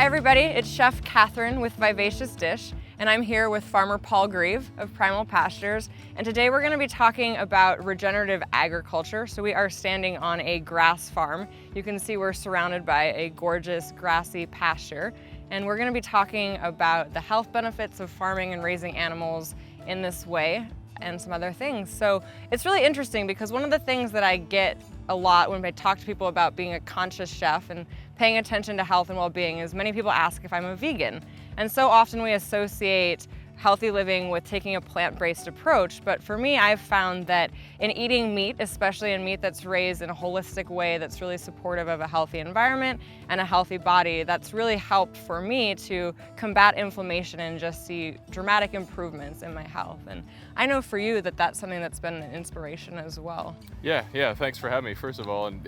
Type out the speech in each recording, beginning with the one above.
Hi everybody, it's Chef Kathryn with Vivacious Dish, and I'm here with Farmer Paul Greive of Primal Pastures, and today we're going to be talking about regenerative agriculture. So we are standing on a grass farm. You can see we're surrounded by a gorgeous grassy pasture, and we're going to be talking about the health benefits of farming and raising animals in this way and some other things. So it's really interesting because one of the things that I get a lot when I talk to people about being a conscious chef and paying attention to health and well-being is many people ask if I'm a vegan. And so often we associate healthy living with taking a plant-based approach, but for me, I've found that in eating meat, especially in meat that's raised in a holistic way that's really supportive of a healthy environment and a healthy body, that's really helped for me to combat inflammation and just see dramatic improvements in my health. And I know for you that that's something that's been an inspiration as well. Yeah, thanks for having me, first of all. And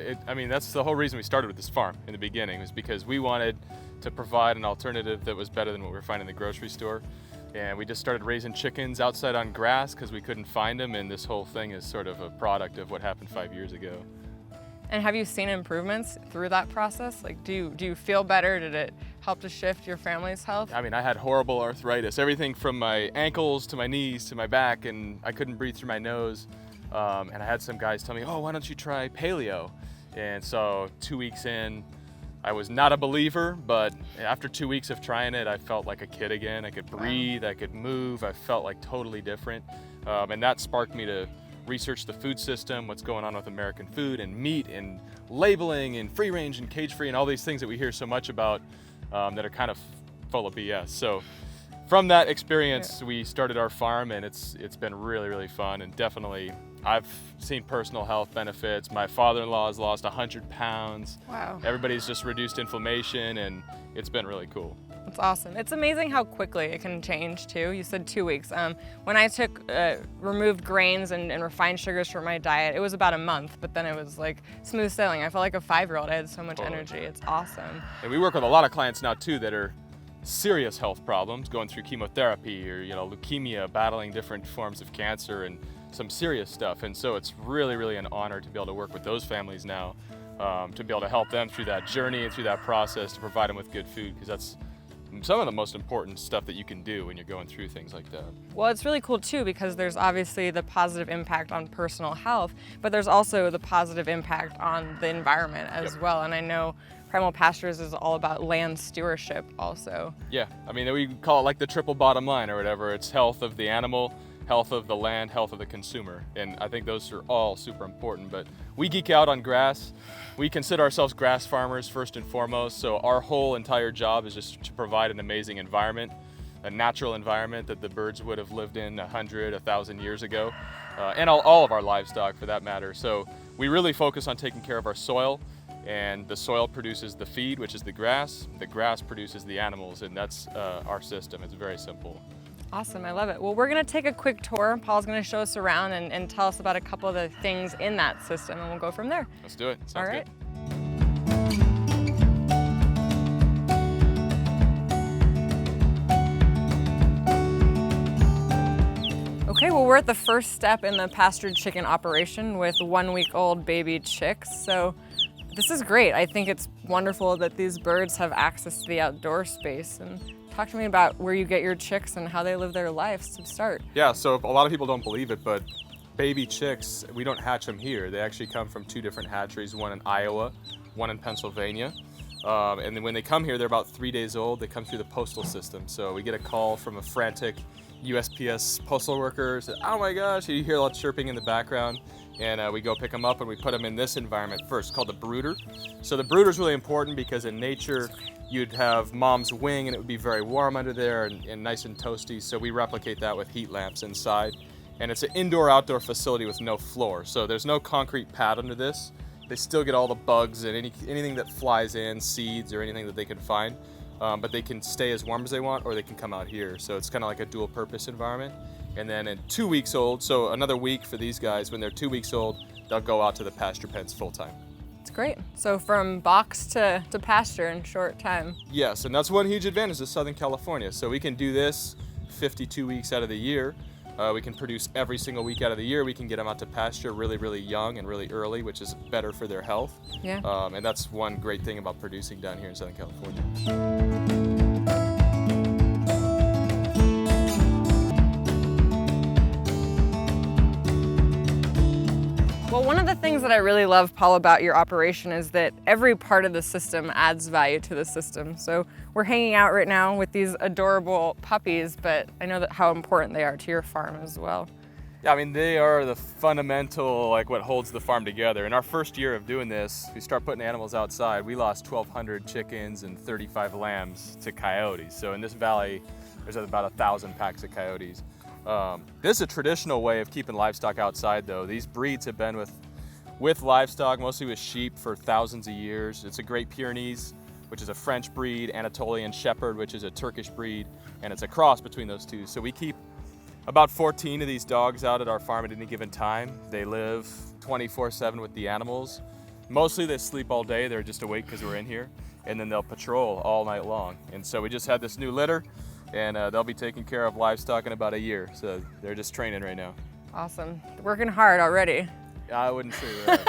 that's the whole reason we started with this farm in the beginning, was because we wanted to provide an alternative that was better than what we were finding in the grocery store. And we just started raising chickens outside on grass because we couldn't find them, and this whole thing is sort of a product of what happened 5 years ago. And have you seen improvements through that process? Like, do you feel better? Did it help to shift your family's health? I mean, I had horrible arthritis, everything from my ankles to my knees to my back, and I couldn't breathe through my nose. And I had some guys tell me, oh, why don't you try paleo? And so 2 weeks in, I was not a believer, but after 2 weeks of trying it, I felt like a kid again. I could breathe, I could move, I felt like totally different. And that sparked me to research the food system, what's going on with American food and meat and labeling and free range and cage free and all these things that we hear so much about that are kind of full of BS. So from that experience, we started our farm, and it's been really, really fun, and definitely I've seen personal health benefits. My father-in-law has lost 100 pounds. Wow. Everybody's just reduced inflammation, and it's been really cool. That's awesome. It's amazing how quickly it can change too. You said 2 weeks. When I took removed grains and refined sugars from my diet, it was about a month, but then it was like smooth sailing. I felt like a 5-year-old. I had so much energy. It's awesome. And we work with a lot of clients now too that are serious health problems, going through chemotherapy or leukemia, battling different forms of cancer and some serious stuff. And so it's really, really an honor to be able to work with those families now, to be able to help them through that journey and through that process, to provide them with good food, because that's some of the most important stuff that you can do when you're going through things like that. Well, it's really cool too, because there's obviously the positive impact on personal health, but there's also the positive impact on the environment as well. And I know Primal Pastures is all about land stewardship also. Yeah, I mean, we call it like the triple bottom line or whatever. It's health of the animal, health of the land, health of the consumer. And I think those are all super important, but we geek out on grass. We consider ourselves grass farmers first and foremost. So our whole entire job is just to provide an amazing environment, a natural environment that the birds would have lived in 100, 1,000 years ago, and all of our livestock for that matter. So we really focus on taking care of our soil, and the soil produces the feed, which is the grass produces the animals, and that's our system. It's very simple. Awesome, I love it. Well, we're gonna take a quick tour. Paul's gonna show us around and tell us about a couple of the things in that system, and we'll go from there. Let's do it. Sounds all right. good. Okay, well, we're at the first step in the pastured chicken operation with 1-week-old baby chicks. So this is great. I think it's wonderful that these birds have access to the outdoor space. And talk to me about where you get your chicks and how they live their lives to start. Yeah, so a lot of people don't believe it, but baby chicks, we don't hatch them here. They actually come from 2 different hatcheries, one in Iowa, one in Pennsylvania. And then when they come here, they're about 3 days old. They come through the postal system. So we get a call from a frantic USPS postal worker, said, oh my gosh, you hear a lot of chirping in the background. And we go pick them up and we put them in this environment first, called the brooder. So the brooder is really important because in nature, you'd have mom's wing and it would be very warm under there and nice and toasty. So we replicate that with heat lamps inside. And it's an indoor-outdoor facility with no floor. So there's no concrete pad under this. They still get all the bugs and anything that flies in, seeds or anything that they can find. But they can stay as warm as they want, or they can come out here. So it's kind of like a dual purpose environment. And then at 2 weeks old, so another week for these guys, when they're 2 weeks old, they'll go out to the pasture pens full time. It's great. So from box to pasture in short time. Yes, and that's one huge advantage of Southern California. So we can do this 52 weeks out of the year. We can produce every single week out of the year. We can get them out to pasture really, really young and really early, which is better for their health. Yeah. And that's one great thing about producing down here in Southern California. Well, one of the things that I really love, Paul, about your operation is that every part of the system adds value to the system. So we're hanging out right now with these adorable puppies, but I know that how important they are to your farm as well. Yeah, I mean, they are the fundamental, like what holds the farm together. In our first year of doing this, we start putting animals outside. We lost 1,200 chickens and 35 lambs to coyotes. So in this valley, there's about 1,000 packs of coyotes. This is a traditional way of keeping livestock outside, though. These breeds have been with livestock, mostly with sheep, for thousands of years. It's a Great Pyrenees, which is a French breed, Anatolian Shepherd, which is a Turkish breed, and it's a cross between those two. So we keep about 14 of these dogs out at our farm at any given time. They live 24/7 with the animals. Mostly they sleep all day. They're just awake because we're in here, and then they'll patrol all night long. And so we just had this new litter, and they'll be taking care of livestock in about a year. So they're just training right now. Awesome. Working hard already. I wouldn't say that.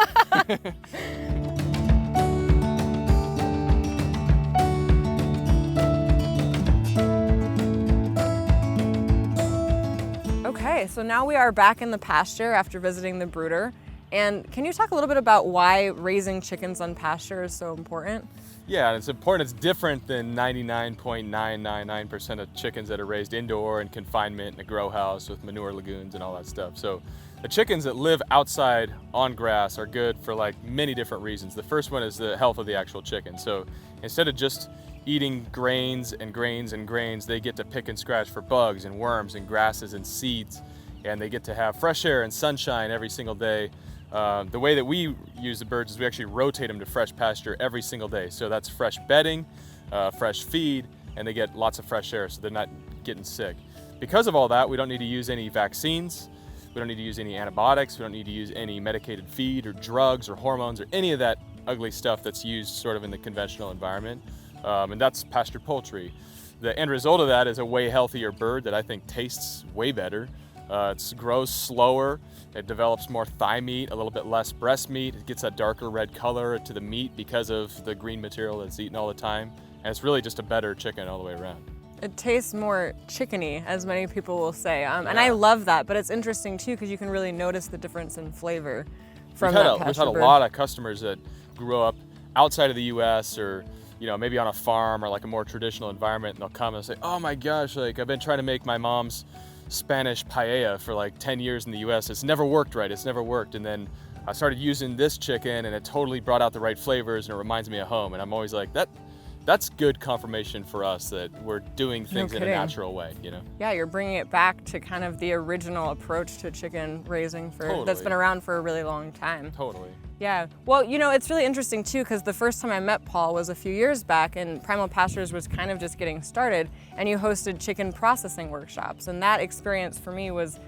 Okay, so now we are back in the pasture after visiting the brooder. And can you talk a little bit about why raising chickens on pasture is so important? Yeah, it's important. It's different than 99.999% of chickens that are raised indoor in confinement in a grow house with manure lagoons and all that stuff. So the chickens that live outside on grass are good for like many different reasons. The first one is the health of the actual chicken. So instead of just eating grains and grains and grains, they get to pick and scratch for bugs and worms and grasses and seeds, and they get to have fresh air and sunshine every single day. The way that we use the birds is we actually rotate them to fresh pasture every single day. So that's fresh bedding, fresh feed, and they get lots of fresh air, so they're not getting sick. Because of all that, we don't need to use any vaccines. We don't need to use any antibiotics. We don't need to use any medicated feed or drugs or hormones or any of that ugly stuff that's used sort of in the conventional environment. And that's pastured poultry. The end result of that is a way healthier bird that I think tastes way better. It grows slower, it develops more thigh meat, a little bit less breast meat, it gets that darker red color to the meat because of the green material that's eaten all the time, and it's really just a better chicken all the way around. It tastes more chickeny, as many people will say, and I love that, but it's interesting too because you can really notice the difference in flavor from that pasture bird. We've had a lot of customers that grew up outside of the US or maybe on a farm or like a more traditional environment, and they'll come and say, oh my gosh, like I've been trying to make my mom's Spanish paella for like 10 years in the US. It's never worked right, it's never worked. And then I started using this chicken and it totally brought out the right flavors and it reminds me of home. And I'm always like, that's good confirmation for us that we're doing things in a natural way, Yeah, you're bringing it back to kind of the original approach to chicken raising that's been around for a really long time. Totally. Yeah, well, it's really interesting too because the first time I met Paul was a few years back and Primal Pastures was kind of just getting started and you hosted chicken processing workshops, and that experience for me was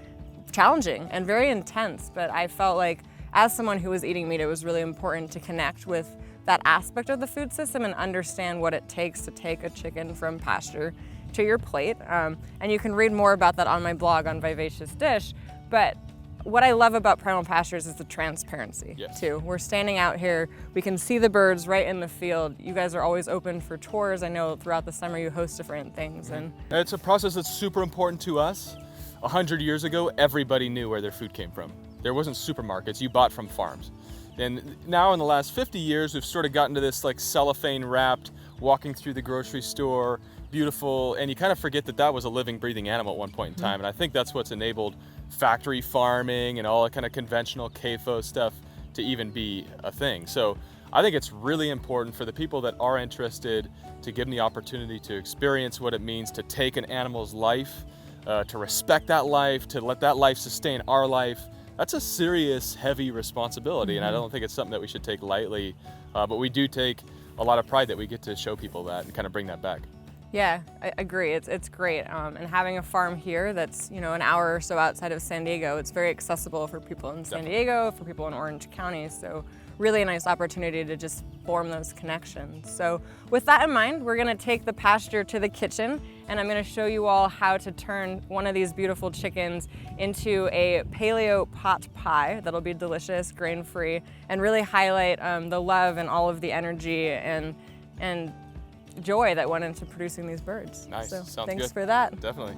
challenging and very intense, but I felt like as someone who was eating meat, it was really important to connect with that aspect of the food system and understand what it takes to take a chicken from pasture to your plate. And you can read more about that on my blog on Vivacious Dish, but what I love about Primal Pastures is the transparency, too. We're standing out here, we can see the birds right in the field. You guys are always open for tours. I know throughout the summer you host different things. And it's a process that's super important to us. 100 years ago, everybody knew where their food came from. There wasn't supermarkets, you bought from farms. And now in the last 50 years, we've sort of gotten to this like cellophane wrapped, walking through the grocery store, beautiful, and you kind of forget that was a living, breathing animal at one point in time. And I think that's what's enabled factory farming and all that kind of conventional CAFO stuff to even be a thing. So I think it's really important for the people that are interested to give them the opportunity to experience what it means to take an animal's life, to respect that life, to let that life sustain our life. That's a serious, heavy responsibility, and I don't think it's something that we should take lightly, but we do take a lot of pride that we get to show people that and kind of bring that back. Yeah, I agree. It's great. And having a farm here that's, an hour or so outside of San Diego, it's very accessible for people in San Diego, for people in Orange County. So really a nice opportunity to just form those connections. So with that in mind, we're gonna take the pasture to the kitchen, and I'm gonna show you all how to turn one of these beautiful chickens into a paleo pot pie that'll be delicious, grain-free, and really highlight the love and all of the energy and joy that went into producing these birds. Nice, so sounds thanks good. for that. Definitely.